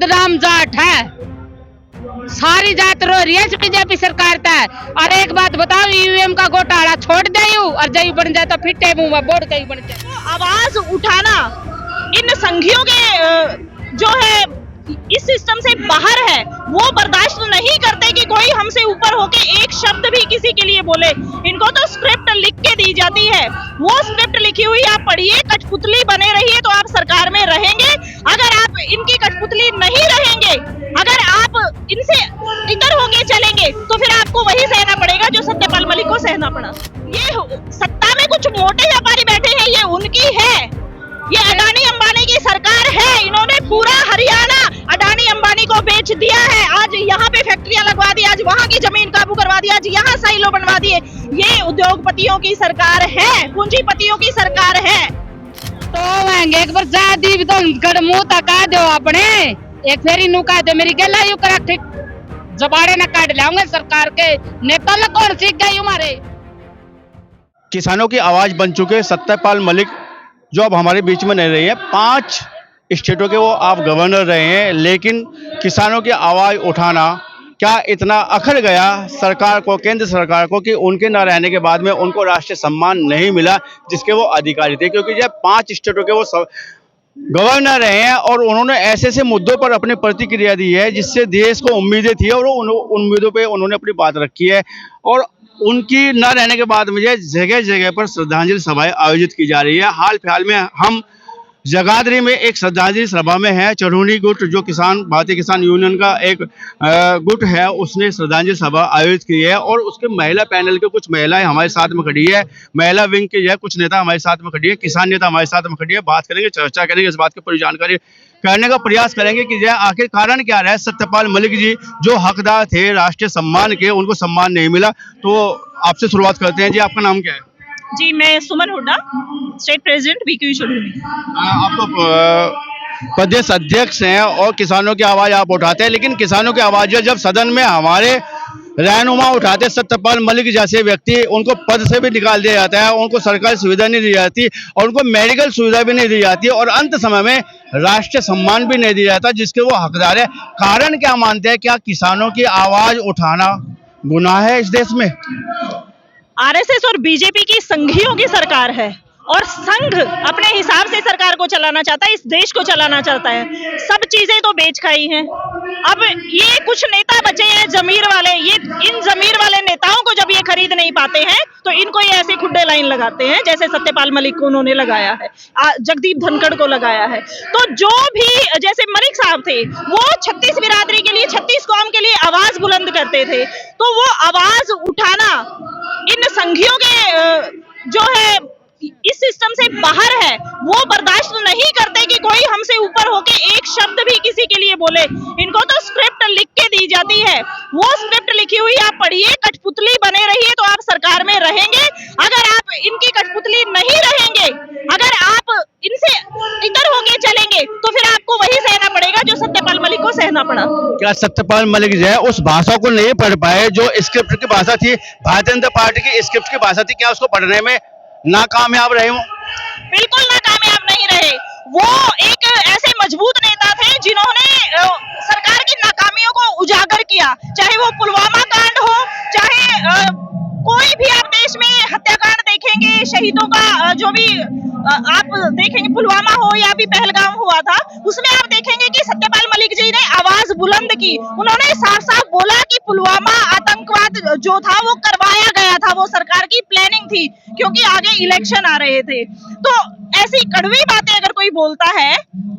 बदनाम जाट है, सारी जात रो रही है बीजेपी सरकार तय। और एक बात बताओ, ईवीएम का घोटाला छोड़ दे और जय बन जाए तो फिटे मुंह में बोर्ड कहीं बन जाए। तो आवाज उठाना इन संघियों के जो है इस सिस्टम से बाहर है, वो बर्दाश्त नहीं करते कि कोई हमसे ऊपर होके एक शब्द भी किसी के लिए बोले। इनको तो स्क्रिप्ट लिख के दी जाती है, वो स्क्रिप्ट लिखी हुई आप पढ़िए, कठपुतली बने रहिए तो आप सरकार में रहेंगे। अगर आप इनकी कठपुतली नहीं रहेंगे, अगर आप इनसे इतर होके चलेंगे तो फिर आपको वही सहना पड़ेगा जो सत्यपाल मलिक को सहना पड़ा। ये सत्ता में कुछ मोटे व्यापारी बैठे हैं, ये उनकी है, ये अडानी अंबानी की सरकार है। इन्होंने पूरा हरियाणा अडानी अंबानी को बेच दिया है। आज यहाँ पे फैक्ट्रियां लगवा दी, आज वहाँ की जमीन काबू करवा दी, आज यहाँ साइलो बनवा दिए। ये उद्योगपतियों की सरकार है, पूंजीपतियों की सरकार है। तो महंगे एक बार जादी भी तो मुंह तका दो अपने, एक फेरी नुका दे मेरी गला यू करा ठीक जबाड़े न काट लाऊंगे सरकार के नेता ल कौन सीख गई हमारे। किसानों की आवाज बन चुके सत्यपाल मलिक जो अब हमारे बीच में नहीं रही है। 5 स्टेटों के वो आप गवर्नर रहे हैं, लेकिन किसानों की आवाज उठाना क्या इतना अखर गया सरकार को, केंद्र सरकार को, कि उनके न रहने के बाद में उनको राष्ट्रीय सम्मान नहीं मिला जिसके वो अधिकारी थे। क्योंकि जब 5 स्टेटों के वो गवर्नर रहे हैं और उन्होंने ऐसे ऐसे मुद्दों पर अपनी प्रतिक्रिया दी है जिससे देश को उम्मीदें थी और उन उम्मीदों पे उन्होंने अपनी बात रखी है। और उनकी न रहने के बाद मुझे जगह जगह पर श्रद्धांजलि सभाएं आयोजित की जा रही है। हाल फिलहाल में हम जगाधरी में एक श्रद्धांजलि सभा में है। चढ़ूनी गुट जो भारतीय किसान यूनियन का एक गुट है, उसने श्रद्धांजलि सभा आयोजित की है और उसके महिला पैनल के कुछ महिलाएं हमारे साथ में खड़ी है, महिला विंग के जो कुछ नेता हमारे साथ में खड़ी है, किसान नेता हमारे साथ में खड़ी है। बात करेंगे, चर्चा करेंगे, इस बात की पूरी जानकारी करने का प्रयास करेंगे कि यह आखिर कारण क्या रहा है। सत्यपाल मलिक जी जो हकदार थे राष्ट्रीय सम्मान के, उनको सम्मान नहीं मिला। तो आपसे शुरुआत करते हैं जी, आपका नाम क्या है? जी, मैं Suman Hooda, state president BQ Chaduni. आप तो प्रदेश अध्यक्ष हैं और किसानों की आवाज आप उठाते हैं, लेकिन किसानों की आवाज जब सदन में हमारे रहनुमा उठाते सत्यपाल मलिक जैसे व्यक्ति, उनको पद से भी निकाल दिया जाता है, उनको सरकारी सुविधा नहीं दी जाती और उनको मेडिकल सुविधा भी नहीं दी जाती और अंत समय में राष्ट्रीय सम्मान भी नहीं दिया जाता जिसके वो हकदार है। कारण क्या मानते हैं? क्या किसानों की आवाज उठाना गुनाह है इस देश में? आरएसएस और बीजेपी की संघियों की सरकार है और संघ अपने हिसाब से सरकार को चलाना चाहता है, इस देश को चलाना चाहता है। सब चीजें तो बेच खाई हैं। अब ये कुछ नेता बचे हैं जमीर वाले, ये इन जमीर वाले नेताओं को जब ये खरीद नहीं पाते हैं तो इनको ये ऐसे खुड्डे लाइन लगाते हैं जैसे सत्यपाल मलिक को उन्होंने लगाया है, जगदीप धनखड़ को लगाया है। तो जो भी जैसे मलिक साहब थे वो 36 बिरादरी के लिए, 36 कौम के लिए आवाज बुलंद करते थे, तो वो आवाज उठाना इन संघियों के जो है इस सिस्टम से बाहर है, वो बर्दाश्त नहीं करते कि कोई हमसे ऊपर होके एक शब्द भी किसी के लिए बोले। इनको तो स्क्रिप्ट लिख के दी जाती है, वो स्क्रिप्ट लिखी हुई आप पढ़िए, कठपुतली बने रहिए तो आप सरकार में रहेंगे। अगर आप इनकी कठपुतली नहीं रहेंगे, अगर आप इनसे इतर होके चलेंगे तो फिर आपको वही सहना पड़ेगा जो सत्यपाल मलिक को सहना पड़ा। क्या सत्यपाल मलिक जो है उस भाषा को नहीं पढ़ पाए जो स्क्रिप्ट की भाषा थी, भारतीय जनता पार्टी की स्क्रिप्ट की भाषा थी, क्या उसको पढ़ने में नाकामयाब रहे? बिल्कुल नाकामयाब नहीं रहे। वो एक ऐसे मजबूत नेता थे जिन्होंने सरकार की नाकामियों को उजागर किया, चाहे वो पुलवामा कांड हो, चाहे कोई भी आप देश में हत्याकांड देखेंगे, शहीदों का जो भी आप देखेंगे, पुलवामा हो या भी पहलगाम हुआ था, उसमें आप देखेंगे कि सत्यपाल मलिक जी ने आवाज बुलंद की। उन्होंने साफ साफ बोला कि पुलवामा आतंकवाद जो था वो करवाया गया था, वो सरकार की प्लानिंग थी क्योंकि आगे इलेक्शन आ रहे थे। तो ऐसी कड़वी बातें अगर कोई बोलता है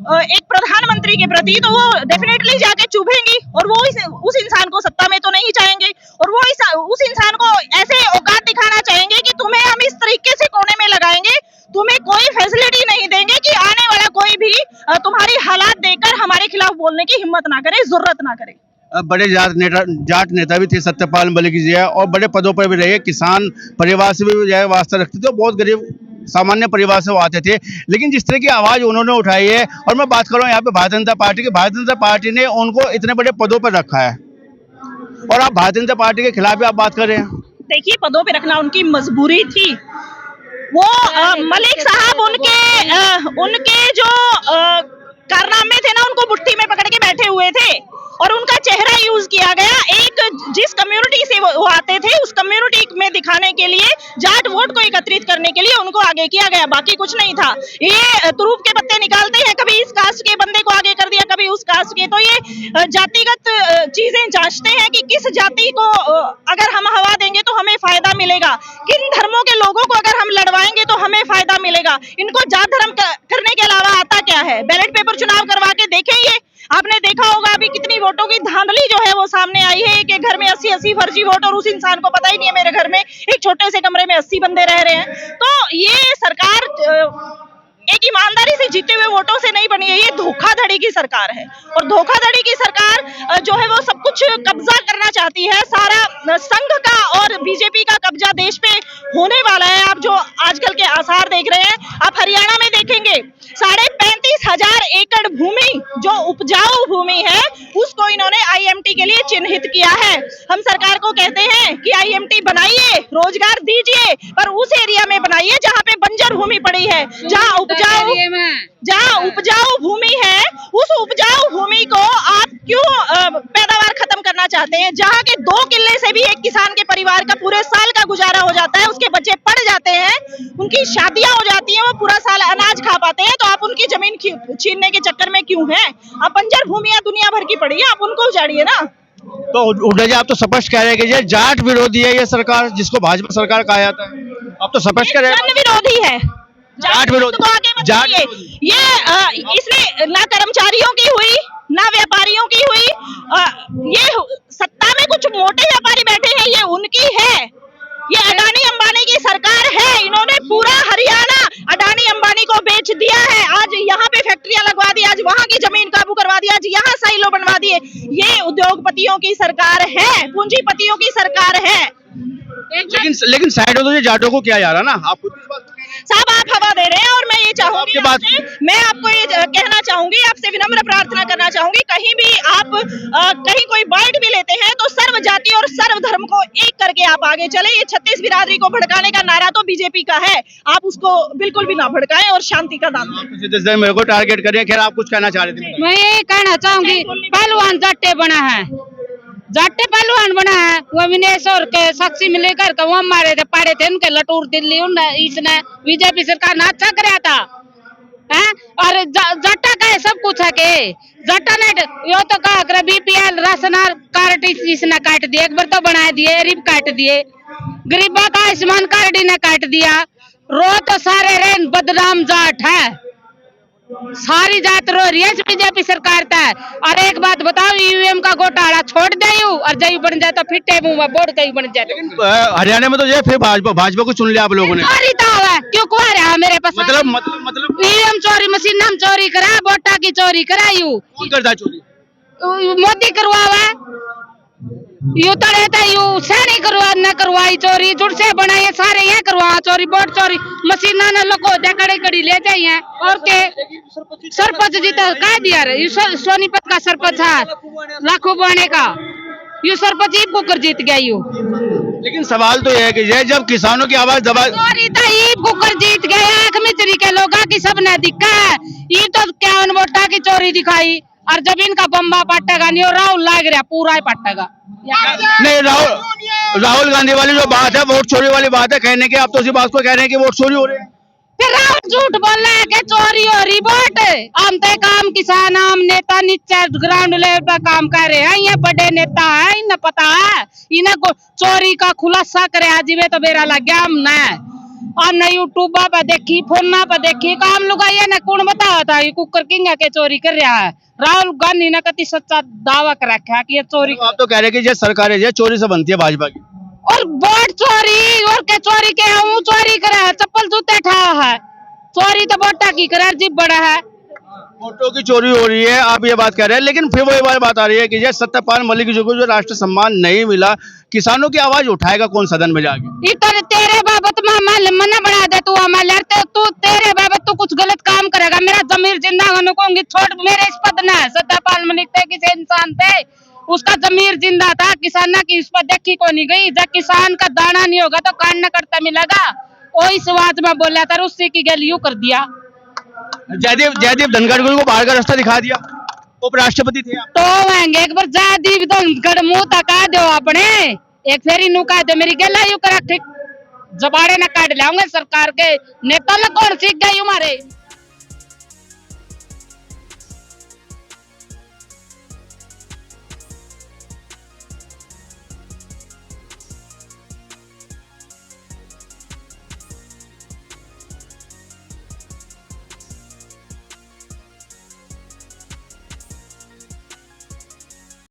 एक प्रधानमंत्री के प्रति तो वो डेफिनेटली जाके चुभेंगी और वो उस इंसान को सत्ता में तो नहीं चाहेंगे और वो उस इंसान को ऐसे औकात दिखाना चाहेंगे कि तुम्हें हम इस तरीके से कोने में लगाएंगे, तुम्हें कोई फैसिलिटी नहीं देंगे कि आने वाला कोई भी तुम्हारी हालात देखकर हमारे खिलाफ बोलने की हिम्मत ना करे, जरूरत ना करे। बड़े जाट नेता भी थे सत्यपाल मलिक जी है और बड़े पदों पर भी रहे, किसान परिवार से भी जो है वास्ता रखते थे, बहुत गरीब सामान्य परिवार से वो आते थे। लेकिन जिस तरह की आवाज उन्होंने उठाई है, और मैं बात कर रहा हूँ यहाँ पे भारतीय जनता पार्टी की, भारतीय जनता पार्टी ने उनको इतने बड़े पदों पर रखा है और आप भारतीय जनता पार्टी के खिलाफ भी आप बात कर रहे हैं। देखिए, पदों पे रखना उनकी मजबूरी थी। वो मलिक साहब उनके जो कारनामे थे ना, उनको मुट्ठी में पकड़ के बैठे हुए और उनका चेहरा यूज किया गया। एक जिस कम्युनिटी से वो आते थे उस कम्युनिटी में दिखाने के लिए, जाट वोट को एकत्रित करने के लिए उनको आगे किया गया, बाकी कुछ नहीं था। ये तुरूप के पत्ते निकालते हैं, कभी इस कास्ट के बंदे को आगे कर दिया, कभी उस कास्ट के। तो ये जातिगत चीजें जांचते हैं कि किस जाति को अगर हम हवा देंगे तो हमें फायदा मिलेगा, किन धर्मों के लोगों को अगर हम लड़वाएंगे तो हमें फायदा मिलेगा। इनको जात धर्म करने के अलावा आता क्या है? बैलेट पेपर चुनाव करवा के देखें। ये आपने देखा होगा अभी कितनी वोटों की धांधली जो है वो सामने आई है। एक घर में 80-80 फर्जी वोट, और उस इंसान को पता ही नहीं है मेरे घर में एक छोटे से कमरे में 80 बंदे रह रहे हैं। तो ये सरकार एक ईमानदारी से जीते हुए वोटों से नहीं बनी है, ये धोखाधड़ी की सरकार है। और धोखाधड़ी की सरकार जो है वो सब कुछ कब्जा करना चाहती है। सारा संघ का और बीजेपी का कब्जा देश पे होने वाला है। आप जो आजकल के आसार देख रहे हैं, आप हरियाणा में देखेंगे 35,500 एकड़ भूमि जो उपजाऊ भूमि है उसको इन्होंने आईएमटी के लिए चिन्हित किया है। हम सरकार को कहते हैं कि आईएमटी बनाइए, रोजगार दीजिए, पर उस एरिया में बनाइए जहाँ पे बंजर भूमि पड़ी है, जहाँ उपजाऊ भूमि है। उस उपजाऊ भूमि को आप क्यों पैदावार खत्म करना चाहते हैं? जहाँ के 2 किल्ले से भी एक किसान के परिवार का पूरे साल का गुजारा हो जाता है, उसके बच्चे पढ़ जाते हैं, उनकी शादियां हो जाती हैं, वो पूरा साल अनाज खा पाते हैं। तो आप उनकी जमीन छीनने के चक्कर में क्यों हैं? अब बंजर भूमियां दुनिया भर की पड़ी है, आप उनको उजाड़िए ना। तो हुड्डा जी, आप तो स्पष्ट कह रहे हैं कि ये जाट विरोधी है ये सरकार, जिसको भाजपा सरकार कहा जाता है। आप तो स्पष्ट कह रहे हैं जन विरोधी है, जाट विरोधी, को आगे मत जाट बढ़ाइए। ये इसने ना कर्मचारियों की हुई ना व्यापारियों की हुई। ये सत्ता में कुछ मोटे व्यापारी बैठे हैं, ये उनकी है। ये अडानी अंबानी की सरकार है। इन्होंने पूरा हरियाणा अडानी अंबानी को बेच दिया है। आज यहाँ पे फैक्ट्रियां लगवा दी, आज वहाँ की जमीन काबू करवा दी, आज यहाँ साइलो बनवा दिए। ये उद्योगपतियों की सरकार है, पूंजीपतियों की सरकार है। लेकिन साइड में तो ये जाटों को किया जा रहा ना, आप खुद इस बात साहब आप हवा दे रहे हैं। और मैं ये चाहूंगी आपसे, मैं आपको ये कहना चाहूंगी, आपसे विनम्र प्रार्थना करना चाहूंगी, कहीं भी आप कहीं कोई बाइट भी लेते हैं तो सर्व जाति और सर्व धर्म को एक करके आप आगे चले। ये 36 बिरादरी को भड़काने का नारा तो बीजेपी का है, आप उसको बिल्कुल भी ना भड़काएं और शांति का दान दें। मेरे को टारगेट करिए। खैर, आप कुछ कहना चाह रहे थे? मैं ये कहना चाहूंगी, पहलवान जाटे बना है, जाटे पहलवान बना है। वो विनेश और के साक्षी में लेकर के वो मारे थे, पाड़े थे उनके लटूर दिल्ली, इसने बीजेपी सरकार ने अच्छा कराया था। है? और जट्टा का है सब कुछ है के जट्टा ने यो तो कहा बीपीएल राशन कार्ड इसने काट दिए, एक बार तो बना दिए, गरीब काट दिए, गरीबों का आयुष्मान कार्ड ने काट दिया। रो तो सारे रेन बदनाम जाट है, सारी जात रो रही है बीजेपी सरकार था। और एक बात बताओ, ईवीएम का घोटाला छोड़ दे और जय बन जाए तो फिटे मुंह में बोर्ड कहीं बन जाए। हरियाणा में तो ये फिर भाजपा को चुन लिया आप लोगों ने। क्यों कुआ रहा मेरे पास? मतलब ईवीएम चोरी, मशीन हम चोरी करा, वोटा की चोरी कराई। कौन करता है चोरी? मोदी करवावा, यू तो रहता यू से नहीं करवाई चोरी, जुड़ से बनाई सारे ये करवा चोरी, वोट चोरी, मशीन ना लोग कड़ी कड़ी ले जाइए। और के सरपंच जी तो कह दिया रे, सोनीपत का सरपंच है लाखों बने का, यू सरपंच ही कुकर जीत गया यू। लेकिन सवाल तो यह है कि ये जब किसानों की आवाज दबा कुकर जीत गया, एक मित्री के लोग की सब ने दिखा है, ये तो क्या वोटा की चोरी दिखाई। और जब इनका बम्बा पटेगा नहीं, और राहुल लाग रहा पूरा ही पटेगा नहीं। राहुल गांधी वाली जो बात है, वोट चोरी वाली बात है कहने की, आप तो उसी बात को कह रहे हैं कि वोट चोरी हो रही है। फिर राहुल झूठ बोल रहा है कि चोरी हो रही वोट। हम तो काम किसान, हम नेता नीचे ग्राउंड लेवल पर काम कर रहे हैं, ये बड़े नेता है, इन्हें पता है, इन्हें चोरी का खुलासा करे आजीवे तो बेरा लग गया। हम न और न यूट्यूब पे देखी, फोन पे देखी, काम लुगाइए न कौन बताया था ये कुकर किंग के चोरी कर रहा है। राहुल गांधी ने कति सच्चा दावा कर रखा है कि ये चोरी। आप तो कह रहे हैं कि ये सरकार है, ये चोरी से बनती है भाजपा की। और वोट चोरी और क्या चोरी के हूँ चोरी करे, चप्पल जूते ठा है, चोरी तो वोटा की करे, जीप बड़ा है। वोटों की चोरी हो रही है, आप ये बात कह रहे हैं। लेकिन फिर वही बात आ रही है कि ये सत्यपाल मलिक जी को जो राष्ट्रीय सम्मान नहीं मिला, किसानों की आवाज उठाएगा कौन सदन में जाके? तो तेरे बाबत मना बना दे, तू तेरे बाबत तू कुछ गलत काम करेगा, मेरा जमीर जिंदा होने को छोड़, मेरे इस पद न सत्यपाल मलिक थे किसी इंसान थे, उसका जमीर जिंदा था। किसान की इस पर देखी को नहीं गई, जब किसान का दाना नहीं होगा तो कान न करता मिलेगा। वो इस बात में बोला था, उससे की गल यूं कर दिया। जयदीप धनखड़ को बाहर का रास्ता दिखा दिया। उपराष्ट्रपति थे आप। तो होंगे एक बार जादी भी तो गड़ मुंह तका दो अपने एक फेरी नु कह दे मेरी गला यू कर रखी जबाड़े न काट लाऊंगे सरकार के नेता ल कौन सीख गई हमारे